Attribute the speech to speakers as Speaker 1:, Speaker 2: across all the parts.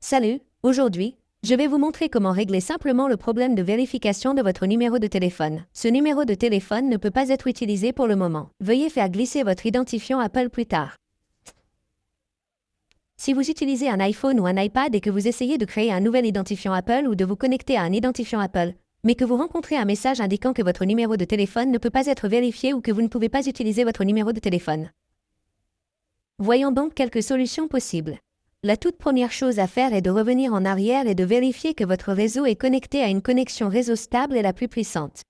Speaker 1: Salut, aujourd'hui, je vais vous montrer comment régler simplement le problème de vérification de votre numéro de téléphone. Ce numéro de téléphone ne peut pas être utilisé pour le moment. Veuillez faire glisser votre identifiant Apple plus tard. Si vous utilisez un iPhone ou un iPad et que vous essayez de créer un nouvel identifiant Apple ou de vous connecter à un identifiant Apple, mais que vous rencontrez un message indiquant que votre numéro de téléphone ne peut pas être vérifié ou que vous ne pouvez pas utiliser votre numéro de téléphone. Voyons donc quelques solutions possibles. La toute première chose à faire est de revenir en arrière et de vérifier que votre réseau est connecté à une connexion réseau stable et la plus puissante.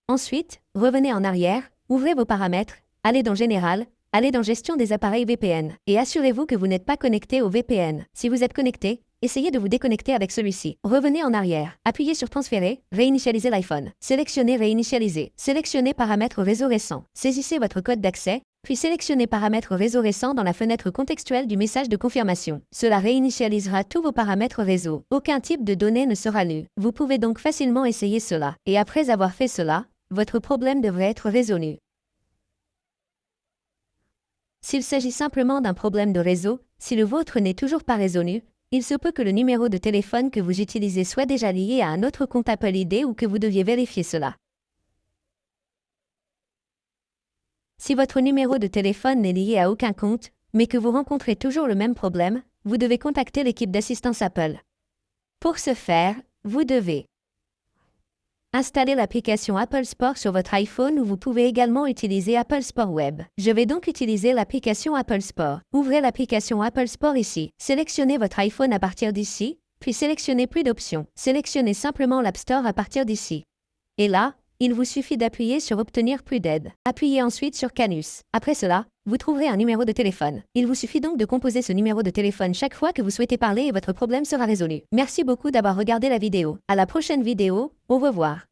Speaker 1: Ensuite, revenez en arrière, ouvrez vos paramètres, allez dans Général, allez dans Gestion des appareils VPN et assurez-vous que vous n'êtes pas connecté au VPN. Si vous êtes connecté, essayez de vous déconnecter avec celui-ci. Revenez en arrière, appuyez sur Transférer, réinitialiser l'iPhone. Sélectionnez Réinitialiser, sélectionnez Paramètres réseau récent. Saisissez votre code d'accès, puis sélectionnez Paramètres réseau récent dans la fenêtre contextuelle du message de confirmation. Cela réinitialisera tous vos paramètres réseau. Aucun type de données ne sera lu. Vous pouvez donc facilement essayer cela. Et après avoir fait cela, votre problème devrait être résolu. S'il s'agit simplement d'un problème de réseau, si le vôtre n'est toujours pas résolu, il se peut que le numéro de téléphone que vous utilisez soit déjà lié à un autre compte Apple ID ou que vous deviez vérifier cela. Si votre numéro de téléphone n'est lié à aucun compte, mais que vous rencontrez toujours le même problème, vous devez contacter l'équipe d'assistance Apple. Pour ce faire, vous devez installer l'application Apple Store sur votre iPhone ou vous pouvez également utiliser Apple Store Web. Je vais donc utiliser l'application Apple Store. Ouvrez l'application Apple Store ici. Sélectionnez votre iPhone à partir d'ici, puis sélectionnez plus d'options. Sélectionnez simplement l'App Store à partir d'ici. Et là, il vous suffit d'appuyer sur Obtenir plus d'aide. Appuyez ensuite sur Canus. Après cela, vous trouverez un numéro de téléphone. Il vous suffit donc de composer ce numéro de téléphone chaque fois que vous souhaitez parler et votre problème sera résolu. Merci beaucoup d'avoir regardé la vidéo. À la prochaine vidéo, au revoir.